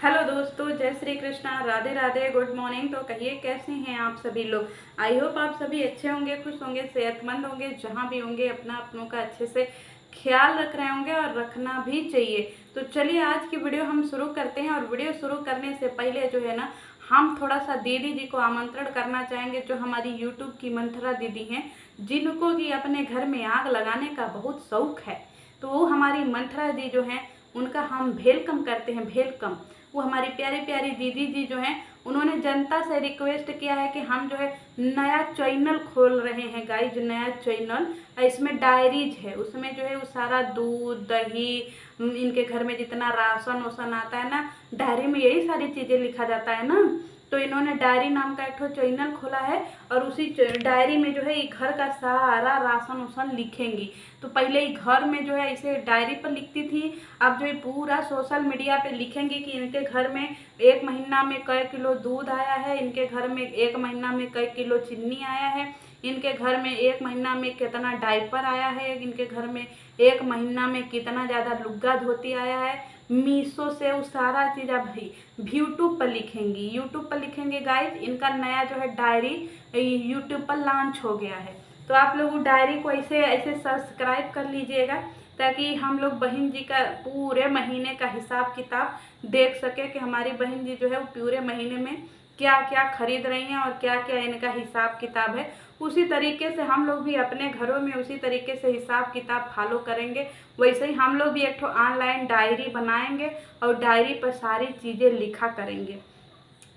Hello दोस्तों, जय Shri Krishna, Radhe Radhe, good morning. तो कहिए कैसे हैं आप सभी लोग। आई होप आप सभी अच्छे होंगे, खुश होंगे, सेहतमंद होंगे। जहां भी होंगे अपना अपनों का अच्छे से ख्याल रख रहे होंगे और रखना भी चाहिए। तो चलिए आज की वीडियो हम शुरू करते हैं। और वीडियो शुरू करने से पहले जो है ना, हम थोड़ा सा दीदी जी को आमंत्रण करना चाहेंगे, जो हमारी यूट्यूब की मंथरा दीदी हैं, जिनको कि अपने घर में आग लगाने का बहुत शौक है। तो वो हमारी मंथरा दी जो हैं, उनका हम वेलकम करते हैं, वेलकम। वो हमारी प्यारी प्यारी दीदी जी जो हैं, उन्होंने जनता से रिक्वेस्ट किया है कि हम जो है नया चैनल खोल रहे हैं गाइज, नया चैनल। इसमें डायरीज है, उसमें जो है वो सारा दूध दही, इनके घर में जितना राशन वासन आता है ना, डायरी में यही सारी चीज़ें लिखा जाता है ना। तो इन्होंने डायरी नाम का एक ठो चैनल खोला है और उसी डायरी में जो है ये घर का सारा राशन वासन लिखेंगी। तो पहले ही घर में जो है इसे डायरी पर लिखती थी, अब जो है पूरा सोशल मीडिया पे लिखेंगी कि इनके घर में एक महीना में कई किलो दूध आया है, इनके घर में एक महीना में कई किलो चीनी आया है, इनके घर में एक महीना में कितना डायपर आया है, इनके घर में एक महीना में कितना ज़्यादा लुग्गा धोती आया है। मीशो से वो सारा चीज़ आप यूट्यूब पर लिखेंगी, यूट्यूब पर लिखेंगे गाइज। इनका नया जो है डायरी यूट्यूब पर लॉन्च हो गया है। तो आप लोग डायरी को ऐसे ऐसे सब्सक्राइब कर लीजिएगा, ताकि हम लोग बहन जी का पूरे महीने का हिसाब किताब देख सके कि हमारी बहन जी जो है वो पूरे महीने में क्या क्या खरीद रही हैं और क्या क्या इनका हिसाब किताब है। उसी तरीके से हम लोग भी अपने घरों में उसी तरीके से हिसाब किताब फॉलो करेंगे। वैसे ही हम लोग भी एक ठो ऑनलाइन डायरी बनाएंगे और डायरी पर सारी चीज़ें लिखा करेंगे।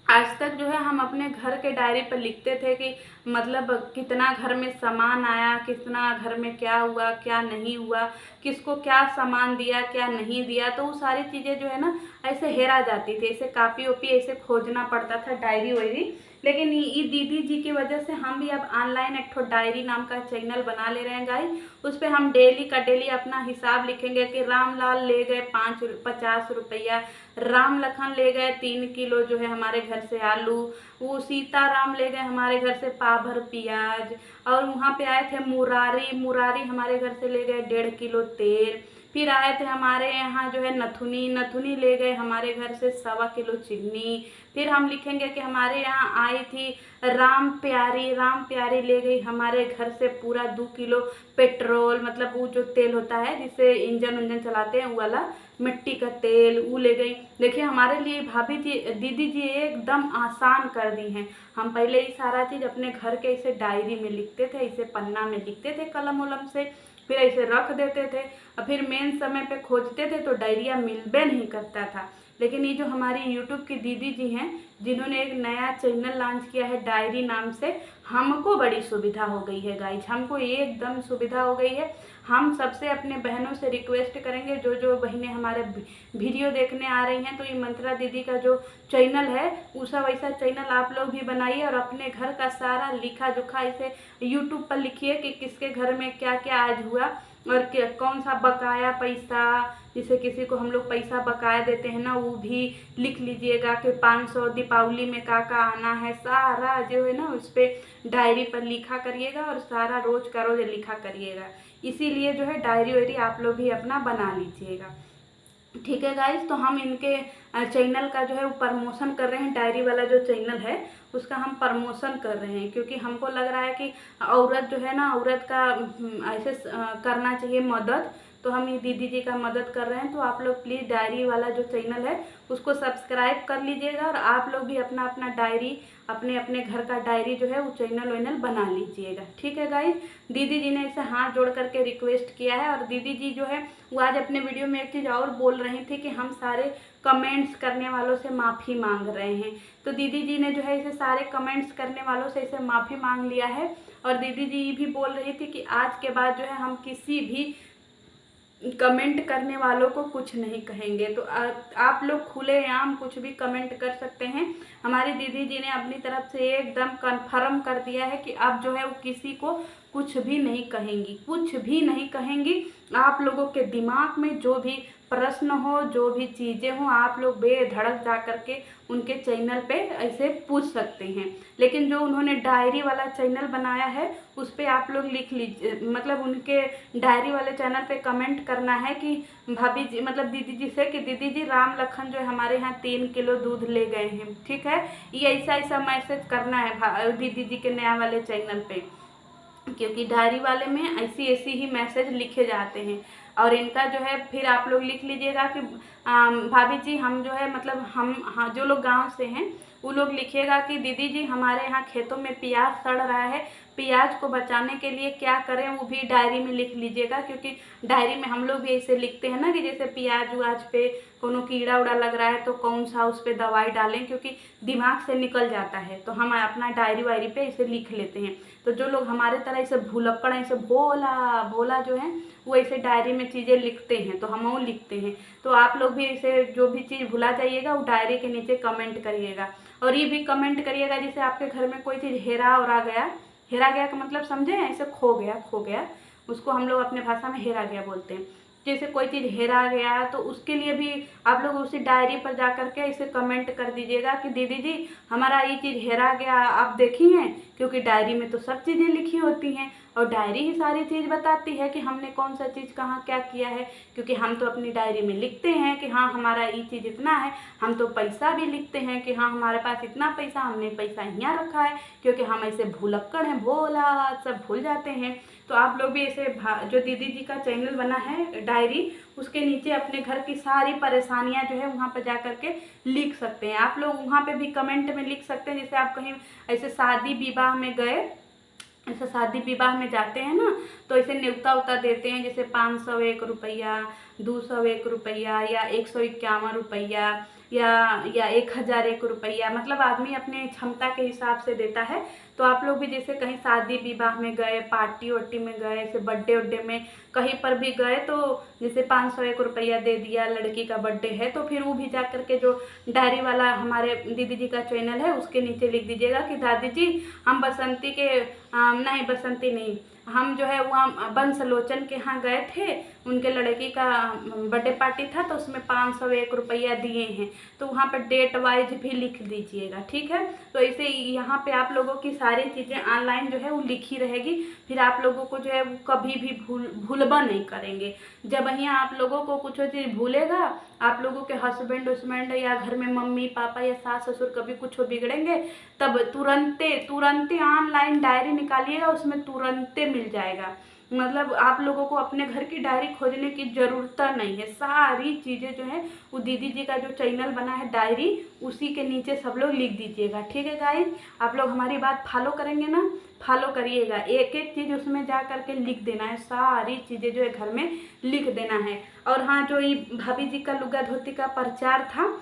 आज तक जो है हम अपने घर के डायरी पर लिखते थे कि मतलब कितना घर में सामान आया, कितना घर में क्या हुआ क्या नहीं हुआ, किसको क्या सामान दिया क्या नहीं दिया। तो वो सारी चीज़ें जो है ना ऐसे हेरा जाती थी, ऐसे कापी ओपी ऐसे खोजना पड़ता था, डायरी वायरी। लेकिन ये दीदी जी की वजह से हम भी अब ऑनलाइन एक ठो डायरी नाम का चैनल बना ले रहे हैं गाइस। उस पर हम डेली का डेली अपना हिसाब लिखेंगे कि रामलाल ले गए 50 रुपया, राम लखन ले गए 3 किलो जो है हमारे घर से आलू, वो सीताराम ले गए हमारे घर से पाभर प्याज, और वहाँ पे आए थे मुरारी, मुरारी हमारे घर से ले गए 1.5 किलो तेल। फिर आए थे हमारे यहाँ जो है नथुनी, नथुनी ले गए हमारे घर से 1.25 किलो चीनी। फिर हम लिखेंगे कि हमारे यहाँ आई थी राम प्यारी, राम प्यारी ले गई हमारे घर से पूरा 2 किलो पेट्रोल, मतलब वो जो तेल होता है जिससे इंजन उंजन चलाते हैं वो वाला, मिट्टी का तेल, वो ले गई। देखिए हमारे लिए भाभी जी दीदी जी एकदम आसान कर दी हैं। हम पहले ही सारा चीज़ अपने घर के इसे डायरी में लिखते थे, इसे पन्ना में लिखते थे कलम उलम से, फिर ऐसे रख देते थे और फिर मेन समय पे खोजते थे तो डायरिया मिलबे नहीं करता था। लेकिन ये जो हमारी यूट्यूब की दीदी जी हैं, जिन्होंने एक नया चैनल लॉन्च किया है डायरी नाम से, हमको बड़ी सुविधा हो गई है गाइज, हमको एकदम सुविधा हो गई है। हम सबसे अपने बहनों से रिक्वेस्ट करेंगे, जो जो बहनें हमारे वीडियो देखने आ रही हैं, तो ये मंत्रा दीदी का जो चैनल है उसा वैसा चैनल आप लोग भी बनाइए और अपने घर का सारा लिखा जोखा इसे यूट्यूब पर लिखिए कि किसके घर में क्या क्या आज हुआ और कौन सा बकाया पैसा, जिसे किसी को हम लोग पैसा बकाया देते हैं ना, वो भी लिख लीजिएगा कि 500 दीपावली में का आना है, सारा जो है ना उस पर डायरी पर लिखा करिएगा और सारा रोज का रोज लिखा करिएगा। इसीलिए जो है डायरी वायरी आप लोग भी अपना बना लीजिएगा, ठीक है गाइज। तो हम इनके चैनल का जो है वो प्रमोशन कर रहे हैं, डायरी वाला जो चैनल है उसका हम प्रमोशन कर रहे हैं, क्योंकि हमको लग रहा है कि औरत जो है ना, औरत का ऐसे करना चाहिए मदद। तो हम ये दीदी जी का मदद कर रहे हैं। तो आप लोग प्लीज़ डायरी वाला जो चैनल है उसको सब्सक्राइब कर लीजिएगा और आप लोग भी अपना अपना डायरी, अपने अपने घर का डायरी जो है वो चैनल वैनल बना लीजिएगा, ठीक है गाइज। दीदी जी ने इसे हाथ जोड़ करके रिक्वेस्ट किया है। और दीदी जी जो है वो आज अपने वीडियो में एक चीज़ और बोल रही थी कि हम सारे कमेंट्स करने वालों से माफ़ी मांग रहे हैं। तो दीदी जी ने जो है इसे सारे कमेंट्स करने वालों से इसे माफ़ी मांग लिया है। और दीदी जी भी बोल रही थी कि आज के बाद जो है हम किसी भी कमेंट करने वालों को कुछ नहीं कहेंगे। तो आप लोग खुलेआम कुछ भी कमेंट कर सकते हैं। हमारी दीदी जी ने अपनी तरफ से एकदम कन्फर्म कर दिया है कि अब जो है वो किसी को कुछ भी नहीं कहेंगी, कुछ भी नहीं कहेंगी। आप लोगों के दिमाग में जो भी प्रश्न हो, जो भी चीज़ें हों, आप लोग बेधड़क जा करके उनके चैनल पे ऐसे पूछ सकते हैं। लेकिन जो उन्होंने डायरी वाला चैनल बनाया है उस पर आप लोग लिख लीजिए, मतलब उनके डायरी वाले चैनल पे कमेंट करना है कि भाभी जी, मतलब दीदी जी से, कि दीदी जी राम लखन जो है हमारे यहाँ 3 किलो दूध ले गए हैं, ठीक है। ये ऐसा ऐसा मैसेज करना है दीदी जी के नया वाले चैनल पे, क्योंकि डायरी वाले में ऐसी ऐसी ही मैसेज लिखे जाते हैं। और इनका जो है फिर आप लोग लिख लीजिएगा कि भाभी जी हम जो है, मतलब हम, हाँ, जो लोग गांव से हैं वो लोग लिखिएगा कि दीदी जी हमारे यहाँ खेतों में प्याज सड़ रहा है, प्याज को बचाने के लिए क्या करें, वो भी डायरी में लिख लीजिएगा। क्योंकि डायरी में हम लोग भी ऐसे लिखते हैं ना कि जैसे प्याज व्याज पे कोनो कीड़ा उड़ा लग रहा है तो कौन सा उस पर दवाई डालें, क्योंकि दिमाग से निकल जाता है, तो हम अपना डायरी वायरी पे इसे लिख लेते हैं। तो जो लोग हमारे तरह ऐसे भुलक्कड़ ऐसे भोला भोला जो है वो ऐसे डायरी में चीज़ें लिखते हैं, तो हम वो लिखते हैं। तो आप लोग भी ऐसे जो भी चीज़ भुला जाइएगा वो डायरी के नीचे कमेंट करिएगा। और ये भी कमेंट करिएगा जैसे आपके घर में कोई चीज़ हेरा गया का मतलब समझे, ऐसे खो गया, उसको हम लोग अपने भाषा में हेरा गया बोलते हैं। जैसे कोई चीज़ हेरा गया तो उसके लिए भी आप लोग उसी डायरी पर जा कर के ऐसे कमेंट कर दीजिएगा कि दीदी जी हमारा ये चीज़ हेरा गया, आप देखी हैं। क्योंकि डायरी में तो सब चीज़ें लिखी होती हैं और डायरी ही सारी चीज़ बताती है कि हमने कौन सा चीज़ कहाँ क्या किया है। क्योंकि हम तो अपनी डायरी में लिखते हैं कि हाँ हमारा ये चीज़ इतना है, हम तो पैसा भी लिखते हैं कि हाँ हमारे पास इतना पैसा, हमने पैसा यहाँ रखा है, क्योंकि हम ऐसे भुलक्कड़ हैं, भोला सब भूल जाते हैं। तो आप लोग भी ऐसे जो दीदी जी का चैनल बना है डायरी, उसके नीचे अपने घर की सारी परेशानियां जो है वहाँ पर जा कर के लिख सकते हैं। आप लोग वहाँ पे भी कमेंट में लिख सकते हैं। जैसे आप कहीं ऐसे शादी विवाह में गए, ऐसे शादी विवाह में जाते हैं ना, तो ऐसे न्योता उता देते हैं, जैसे 501 रुपया, 201 रुपया, या 151 रुपया, या 1001 रुपया, मतलब आदमी अपने क्षमता के हिसाब से देता है। तो आप लोग भी जैसे कहीं शादी विवाह में गए, पार्टी वार्टी में गए, ऐसे बर्थडे उड्डे में कहीं पर भी गए, तो जैसे 501 रुपया दे दिया, लड़की का बर्थडे है, तो फिर वो भी जा करके जो डायरी वाला हमारे दीदी जी का चैनल है उसके नीचे लिख दीजिएगा कि दादी जी हम बसंती के नहीं, बसंती नहीं, हम जो है वहाँ बंसलोचन के यहाँ गए थे, उनके लड़की का बर्थडे पार्टी था, तो उसमें 501 रुपया दिए हैं। तो वहाँ पर डेट वाइज भी लिख दीजिएगा, ठीक है। तो ऐसे यहाँ पे आप लोगों की सारी चीज़ें ऑनलाइन जो है वो लिखी रहेगी, फिर आप लोगों को जो है वो कभी भी भूलबा नहीं करेंगे। जब यहाँ आप लोगों को कुछ चीज़ भूलेगा, आप लोगों के हस्बैंड उस्बैंड या घर में मम्मी पापा या सास ससुर कभी कुछ बिगड़ेंगे, तब तुरंते ऑनलाइन डायरी निकालिएगा, उसमें तुरंते मिल जाएगा। मतलब आप लोगों को अपने घर की डायरी खोजने की ज़रूरत नहीं है। सारी चीज़ें जो है वो दीदी जी का जो चैनल बना है डायरी, उसी के नीचे सब लोग लिख दीजिएगा, ठीक है गाइस। आप लोग हमारी बात फॉलो करेंगे ना, फॉलो करिएगा, एक एक चीज़ उसमें जा करके लिख देना है, सारी चीज़ें जो है घर में लिख देना है। और हाँ, जो ये भाभी जी का लुगा धोती का प्रचार था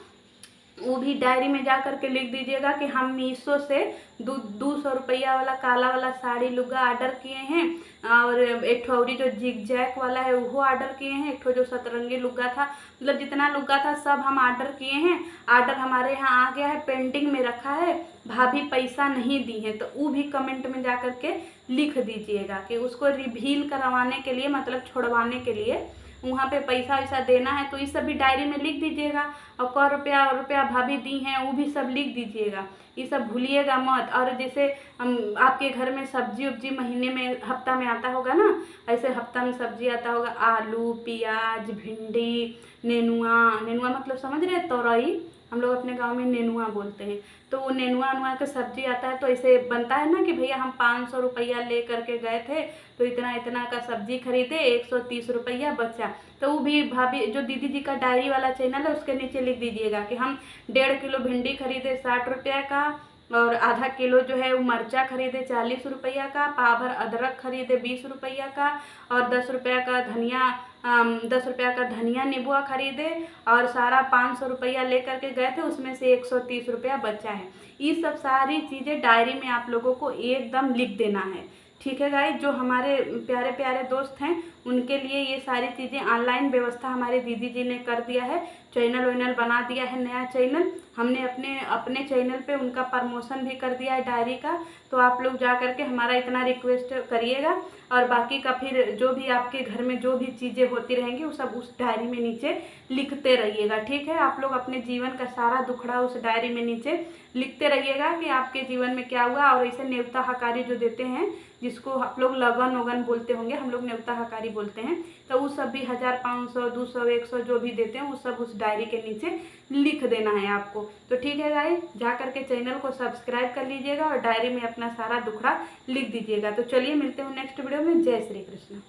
वो भी डायरी में जा करके लिख दीजिएगा कि हम मीशो से 200 रुपया वाला काला वाला साड़ी लुगा ऑर्डर किए हैं, और एक ठो जो जिग जैक वाला है वो ऑर्डर किए हैं, एक ठो जो सतरंगी लुगा था, मतलब जितना लुगा था सब हम ऑर्डर किए हैं। ऑर्डर हमारे यहाँ आ गया है, पेंडिंग में रखा है, भाभी पैसा नहीं दी है। तो वो भी कमेंट में जा करके लिख दीजिएगा कि उसको रिवील करवाने के लिए, मतलब छोड़वाने के लिए वहाँ पे पैसा वैसा देना है। तो ये सब भी डायरी में लिख दीजिएगा, और क रुपया भाभी दी हैं वो भी सब लिख दीजिएगा, ये सब भूलिएगा मत। और जैसे आपके घर में सब्जी उब्जी महीने में हफ्ता में आता होगा ना, ऐसे हफ्ता में सब्जी आता होगा, आलू प्याज भिंडी नेनुआ मतलब समझ रहे, तोरई, हम लोग अपने गांव में नेनुआ बोलते हैं। तो वो नेनुआ का सब्जी आता है, तो ऐसे बनता है ना कि भैया हम 500 रुपया ले करके गए थे, तो इतना का सब्जी खरीदे, 130 रुपया बचा। तो वो भी भाभी जो दीदी जी का डायरी वाला चैनल है उसके नीचे लिख दीजिएगा कि हम 1.5 किलो भिंडी खरीदे 60 रुपया का, और आधा किलो जो है वो मरचा खरीदे 40 रुपया का, पाव भर अदरक खरीदे 20 रुपया का, और 10 रुपया का धनिया 10 रुपया का धनिया नींबुआ खरीदे, और सारा 500 रुपया ले करके गए थे, उसमें से 130 रुपया बचा है। ये सब सारी चीज़ें डायरी में आप लोगों को एकदम लिख देना है, ठीक है गाइस। जो हमारे प्यारे प्यारे दोस्त हैं उनके लिए ये सारी चीज़ें ऑनलाइन व्यवस्था हमारे दीदी जी ने कर दिया है। चैनल वैनल बना दिया है, नया चैनल हमने अपने अपने चैनल पे उनका प्रमोशन भी कर दिया है डायरी का। तो आप लोग जा करके हमारा इतना रिक्वेस्ट करिएगा, और बाकी का फिर जो भी आपके घर में जो भी चीज़ें होती रहेंगी वो सब उस डायरी में नीचे लिखते रहिएगा, ठीक है। आप लोग अपने जीवन का सारा दुखड़ा उस डायरी में नीचे लिखते रहिएगा कि आपके जीवन में क्या हुआ। और ऐसे न्योता हकारी जो देते हैं, जिसको आप लोग लगन वगन बोलते होंगे, हम लोग न्योता हकारी बोलते हैं, तो वो सब भी 1000, 500, 200, 100 जो भी देते हैं वो सब उस डायरी के नीचे लिख देना है आपको। तो ठीक है गाइस, जा करके चैनल को सब्सक्राइब कर लीजिएगा और डायरी में अपना सारा दुखड़ा लिख दीजिएगा। तो चलिए मिलते हैं नेक्स्ट वीडियो में। जय श्री कृष्ण।